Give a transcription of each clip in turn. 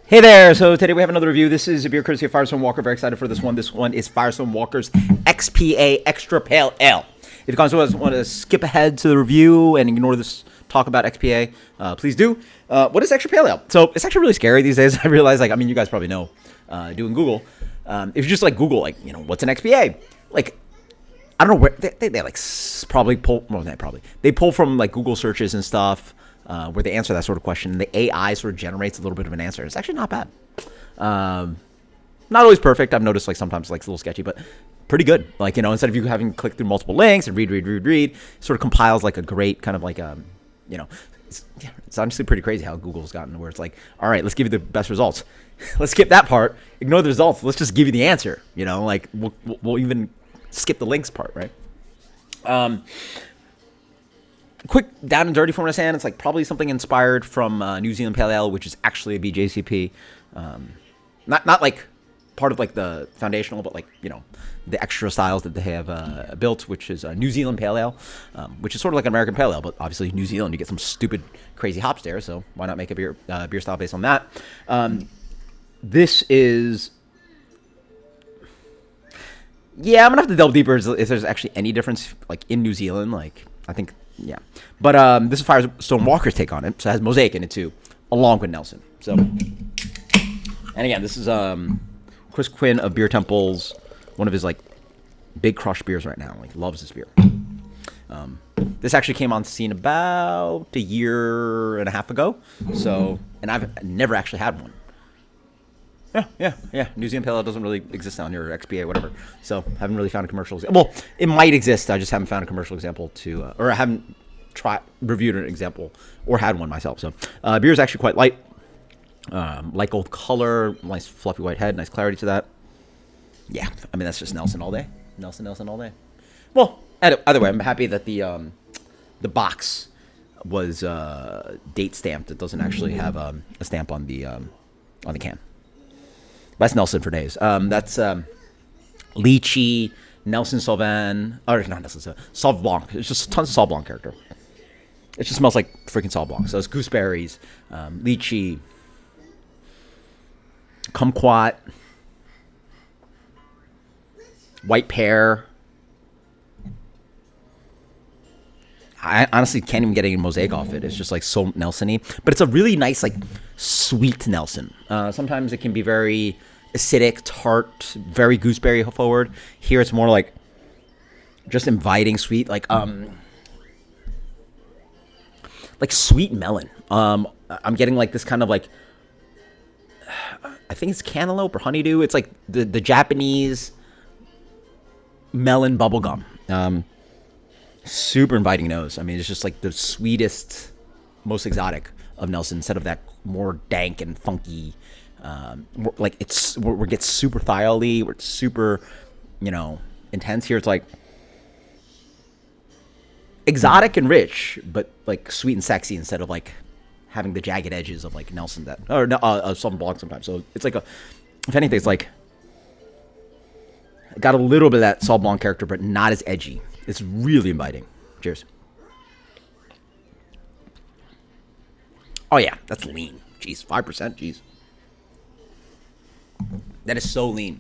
Hey there! So today we have another review. This is a beer courtesy of Firestone Walker. Very excited for this one. This one is Firestone Walker's XPA Extra Pale Ale. If you guys want to skip ahead to the review and ignore this talk about XPA, please do. What is Extra Pale Ale? So it's actually really scary these days. I realize, you guys probably know, doing Google. If you just Google, what's an XPA? I don't know where they probably pull. Well, not probably. They pull from Google searches and stuff. Where they answer that sort of question. The AI sort of generates a little bit of an answer. It's actually not bad. Not always perfect. I've noticed sometimes it's a little sketchy, but pretty good. Instead of you having to click through multiple links and read, it sort of compiles a great kind of it's honestly pretty crazy how Google's gotten to where it's all right, let's give you the best results. Let's skip that part. Ignore the results. Let's just give you the answer. We'll even skip the links part, right? Quick down and dirty from what I understand, it's probably something inspired from New Zealand Pale Ale, which is actually a BJCP. Not part of the foundational, but the extra styles that they have built, which is New Zealand Pale Ale, which is sort of like an American Pale Ale, but obviously New Zealand, you get some stupid, crazy hops there, so why not make a beer style based on that? This is... Yeah, I'm going to have to delve deeper if there's actually any difference in New Zealand, I think... Yeah, but this is Firestone Walker's take on it. So it has Mosaic in it too, along with Nelson. So, and again, this is Chris Quinn of Beer Temples, one of his big crush beers right now. Loves this beer. This actually came on scene about a year and a half ago. So, and I've never actually had one. Yeah. New Zealand Pale Ale doesn't really exist down here, or XPA, whatever. So, haven't really found a commercial example. Well, it might exist. I just haven't found a commercial example or I haven't reviewed an example or had one myself. So, beer is actually quite light. Light gold color, nice fluffy white head, nice clarity to that. Yeah, that's just Nelson all day. Nelson all day. Well, either way, I'm happy that the box was date stamped. It doesn't actually have a stamp on the can. That's Nelson for days. That's lychee, Nelson Sauvin, or not Nelson Sauv Blanc. It's just tons of Sauv Blanc character. It just smells like freaking Sauv Blanc. So it's gooseberries, lychee, kumquat, white pear. I honestly can't even get any Mosaic off it. It's just so Nelson-y. But it's a really nice, sweet Nelson. Sometimes it can be very acidic, tart, very gooseberry forward. Here it's more just inviting, sweet, sweet melon. I'm getting this kind of I think it's cantaloupe or honeydew. It's the Japanese melon bubblegum. Super inviting nose. It's just the sweetest, most exotic of Nelson instead of that more dank and funky. Where it gets super thiol-y, where it's super, intense. Here it's exotic and rich, but sweet and sexy instead of having the jagged edges of Nelson Sauv Blanc sometimes. So it's if anything, it's got a little bit of that Sauv Blanc character, but not as edgy. It's really inviting. Cheers. Oh yeah, that's lean. Jeez, 5%. Jeez, that is so lean.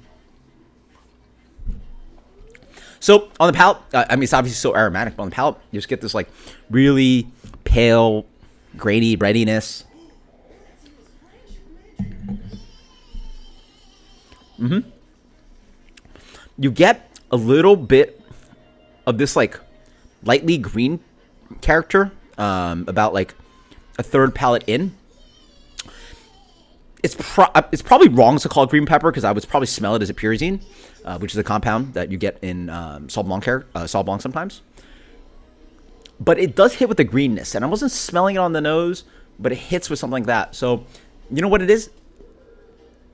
So on the palate, it's obviously so aromatic, but on the palate, you just get this really pale, grainy breadiness. You get a little bit of this lightly green character, about a third palate in. It's probably wrong to call it green pepper because I would probably smell it as a pyrazine, which is a compound that you get in Sauv Blanc sometimes. But it does hit with the greenness, and I wasn't smelling it on the nose, but it hits with something like that. So, you know what it is?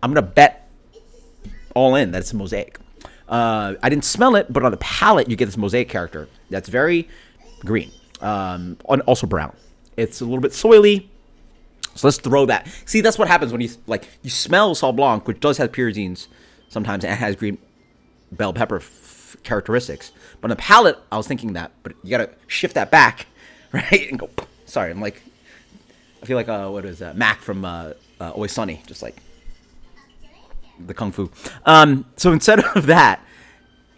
I'm gonna bet all in that it's a Mosaic. I didn't smell it, but on the palate, you get this Mosaic character that's very green, and also brown. It's a little bit soily. So let's throw that. See, that's what happens when you smell Sauv Blanc, which does have pyrazines sometimes, and it has green bell pepper characteristics. But on the palate, I was thinking that, but you gotta shift that back, right, and go. Sorry, I feel like what is that? Mac from Always Sunny, just like the Kung Fu. So instead of that,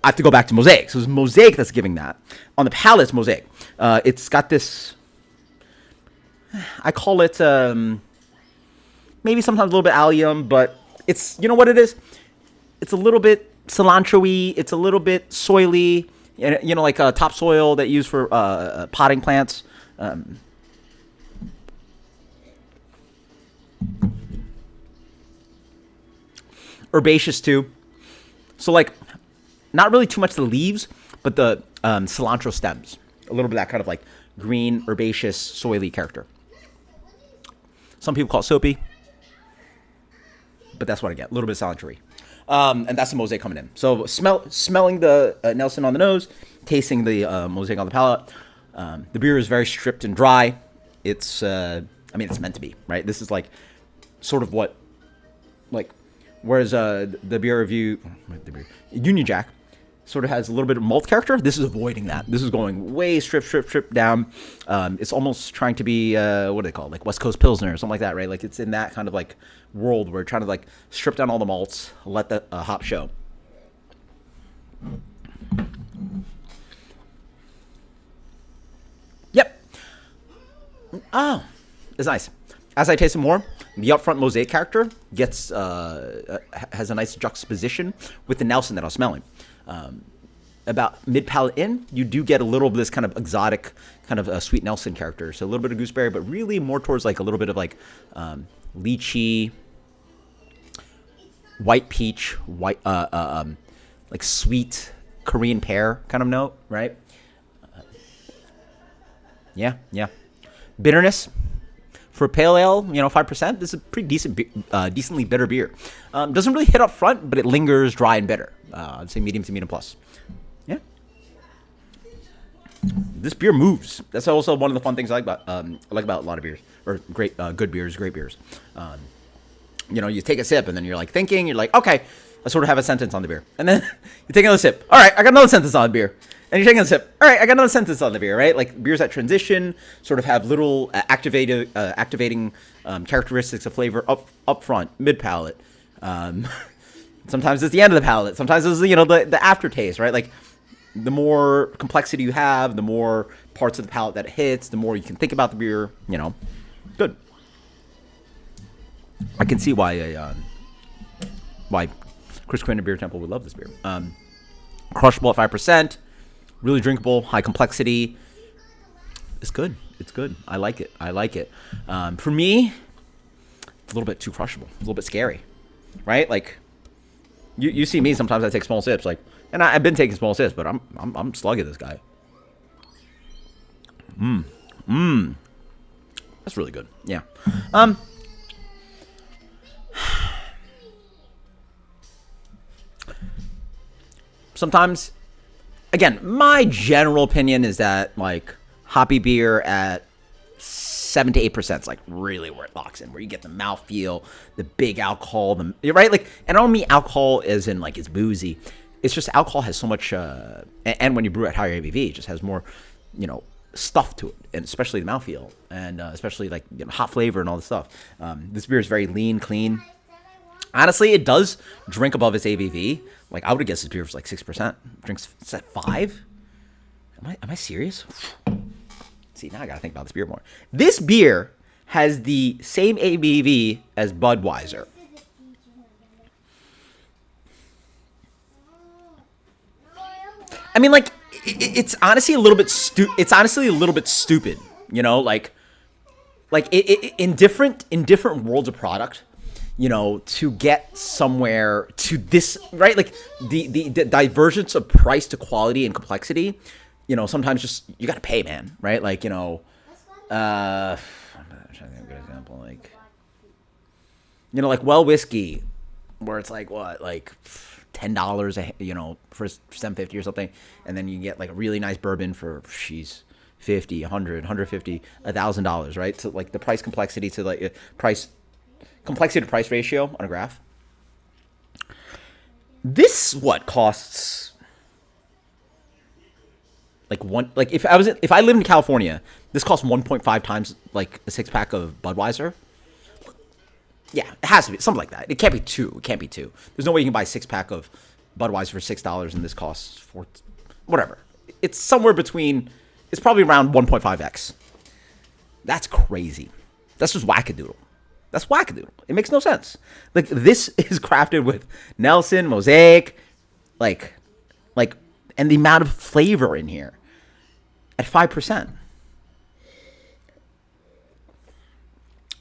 I have to go back to Mosaic. So it's Mosaic that's giving that. On the palate, it's Mosaic. It's got this, I call it maybe sometimes a little bit allium, but it's, you know what it is? It's a little bit cilantro-y. It's a little bit soily, you know, like topsoil that you use for potting plants. Herbaceous too. So like, not really too much the leaves, but the cilantro stems. A little bit of that kind of like green, herbaceous, soily character. Some people call it soapy, but that's what I get. A little bit of cilantro-y. And that's the Mosaic coming in. So smelling the Nelson on the nose, tasting the Mosaic on the palate. The beer is very stripped and dry. It's, I mean, it's meant to be, right? This is like sort of what, like, whereas the beer review, Union Jack, sort of has a little bit of malt character. This is avoiding that. This is going way strip down. It's almost trying to be, what do they call it? Like West Coast Pilsner or something like that, right? Like it's in that kind of like world where you're trying to like strip down all the malts, let the hop show. Yep. Oh, it's nice. As I taste it more, the upfront Mosaic character gets has a nice juxtaposition with the Nelson that I was smelling. About mid-palate in, you do get a little bit of this kind of exotic, kind of sweet Nelson character. So a little bit of gooseberry, but really more towards like a little bit of like lychee, white peach, white like sweet Korean pear kind of note, right? Yeah. Bitterness. For a pale ale, 5%, this is a pretty decent, decently bitter beer. Doesn't really hit up front, but it lingers dry and bitter. I'd say medium to medium plus. Yeah. This beer moves. That's also one of the fun things I like about a lot of beers, or great beers. You take a sip and then you're like thinking, you're like, okay, I sort of have a sentence on the beer, and then you take another sip. All right, I got another sentence on the beer. And you're taking a sip. All right, I got another sentence on the beer, right? Like beers that transition sort of have little activating characteristics of flavor up front, mid palate. Sometimes it's the end of the palate. Sometimes it's the aftertaste, right? Like the more complexity you have, the more parts of the palate that it hits, the more you can think about the beer. Good. I can see why Chris Quinn and Beer Temple would love this beer. Crushable at 5%. Really drinkable, high complexity. It's good. It's good. I like it. For me, it's a little bit too crushable. A little bit scary, right? Like, you see me. Sometimes I take small sips, like, and I've been taking small sips, but I'm slugging this guy. That's really good. Yeah. Sometimes. Again, my general opinion is that like hoppy beer at 7 to 8% is like really where it locks in, where you get the mouthfeel, the big alcohol, right? Like, and I don't mean alcohol as in like it's boozy. It's just alcohol has so much, and when you brew at higher ABV, it just has more, stuff to it, and especially the mouthfeel, and especially like hot flavor and all this stuff. This beer is very lean, clean. Honestly, it does drink above its ABV. Like, I would have guessed this beer was like 6%. Drinks at 5? Am I serious? See, now I gotta think about this beer more. This beer has the same ABV as Budweiser. I mean, like, it's honestly a little bit stupid. Like in different worlds of product. To get somewhere to this, right? Like the divergence of price to quality and complexity, sometimes just, you got to pay, man, right? Like, I'm trying to think of a good example. Like, like Well Whiskey, where it's like, what, like $10, for $7.50 or something. And then you get like a really nice bourbon for, $50, $100, $150, $1,000, right? So like the price complexity to like complexity to price ratio on a graph. This costs like if I lived in California, this costs 1.5 times like a 6-pack of Budweiser. Yeah, it has to be something like that. It can't be two. It can't be two. There's no way you can buy a 6-pack of Budweiser for $6 and this costs for whatever. It's somewhere between. It's probably around 1.5x. That's crazy. That's just wackadoodle. That's wackadoodle. It makes no sense. Like, this is crafted with Nelson, Mosaic, like, and the amount of flavor in here at 5%.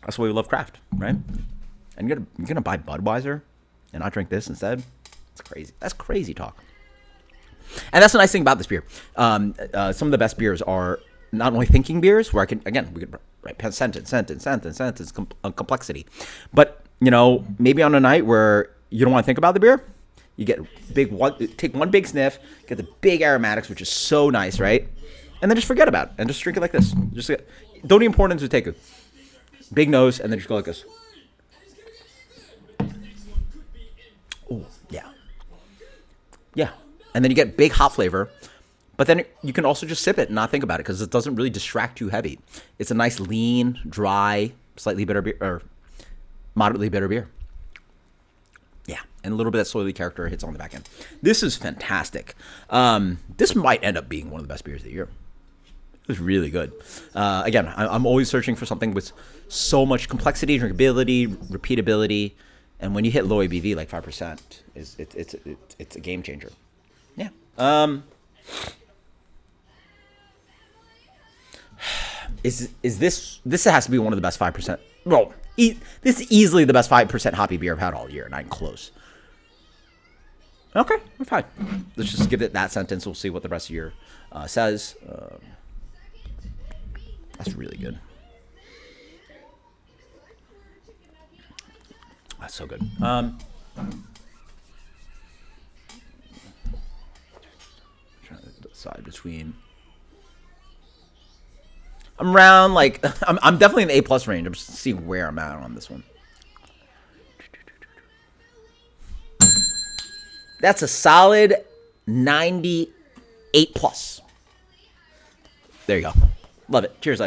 That's why we love craft, right? And you're gonna buy Budweiser and not drink this instead? It's crazy. That's crazy talk. And that's the nice thing about this beer. Some of the best beers are not only thinking beers, where we could write sentence, complexity. But, maybe on a night where you don't want to think about the beer, you take one big sniff, get the big aromatics, which is so nice, right? And then just forget about it and just drink it like this. Don't even pour it into a take. Big nose, and then just go like this. Oh, yeah. Yeah. And then you get big hop flavor. But then you can also just sip it and not think about it because it doesn't really distract you heavy. It's a nice, lean, dry, slightly bitter beer, or moderately bitter beer. Yeah, and a little bit of that soily character hits on the back end. This is fantastic. This might end up being one of the best beers of the year. It was really good. Again, I'm always searching for something with so much complexity, drinkability, repeatability, and when you hit low ABV like 5%, it's a game changer. Yeah. Is this has to be one of the best 5%? Well, this is easily the best 5% hoppy beer I've had all year, not even close. Okay, we're fine. Let's just give it that sentence. We'll see what the rest of the year says. That's really good. That's so good. Trying to decide between. I'm around I'm definitely in the A+ range. I'm just seeing where I'm at on this one. That's a solid 98+. There you go. Love it. Cheers.